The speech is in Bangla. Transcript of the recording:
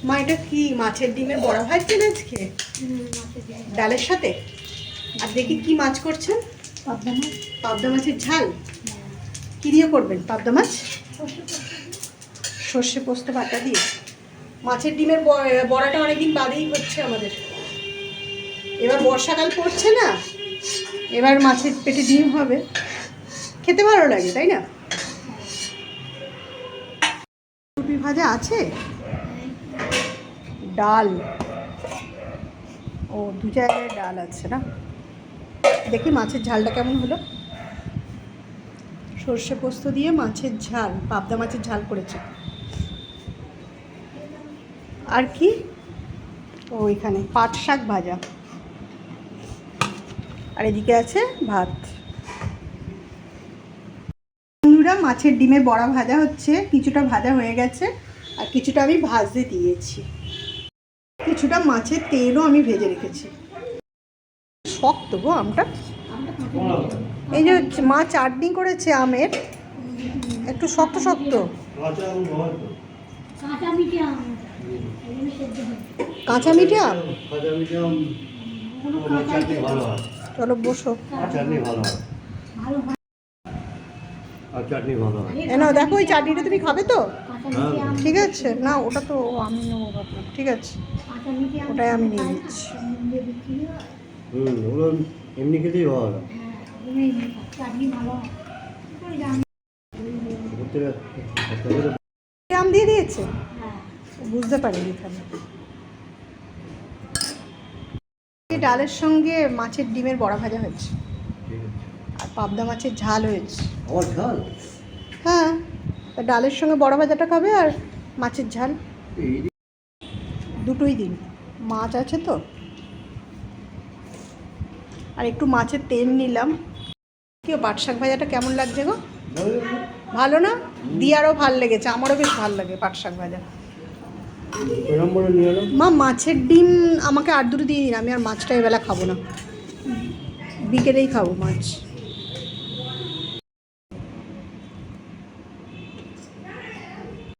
মা এটা কি মাছের ডিমের বড়া ভাজছেন আজকে ডালের সাথে? আর দেখি কি মাছ করছেন? পাবদা মাছের ঝাল। কি দিয়ে করবেন পাবদা মাছ? সর্ষে পোস্ত বাটা দিয়ে। মাছের ডিমের বড়াটা অনেকদিন বাদেই হচ্ছে আমাদের। এবার বর্ষাকাল পড়ছে না, এবার মাছের পেটে ডিম হবে, খেতে ভালো লাগে তাই না? রুটি ভাজা আছে, ডাল, ও দু জায়গায় ডাল আছে না। দেখি মাছের ঝালটা কেমন হলো। সর্ষে পোস্ত দিয়ে মাছের ঝাল, পাবদা মাছের ঝাল করেছে। আর কি? ও এখানে পাট শাক ভাজা, আর এদিকে আছে ভাত। বন্ধুরা, মাছের ডিমের বড়া ভাজা হচ্ছে, কিছুটা ভাজা হয়ে গেছে আর কিছুটা আমি ভাজতে দিয়েছি। কিছুটা মাছের তেলও আমি ভেজে রেখেছি। শক্ত গো আমটা। এই যে মা চাটনি করেছে আমের, একটু শক্ত শক্ত। কাঁচা মিঠে আম। চলো বসো। না দেখো ওই চাটনিটা তুমি খাবে তো? ঠিক আছে, না ওটা তো আমি নেবো ভাবলাম। ঠিক আছে, ওটাই আমি নিয়ে নিচ্ছি। এমনি খেতেই ভালো। আম দিয়ে দিয়েছে, বুঝতে পারিনি এখানে। ডালের সঙ্গে মাছের ডিমের বড়া ভাজা হয়েছে আর পাবদা মাছের ঝাল হয়েছে। হ্যাঁ, ডালের সঙ্গে বড়া ভাজাটা খাবে আর মাছের ঝাল দুটোই দিন। মাছ আছে তো, আর একটু মাছের তেল নিলাম। কি পাট শাক ভাজাটা কেমন লাগছে গো? ভালো না? দিয়ারও ভাল লেগেছে, আমারও বেশ ভালো লাগে পাট শাক ভাজা। মা মাছের ডিম আমাকে আর দুটো দিয়ে দিন, আমি আর মাছটা এবেলা খাবো না, বিকেলেই খাবো মাছ।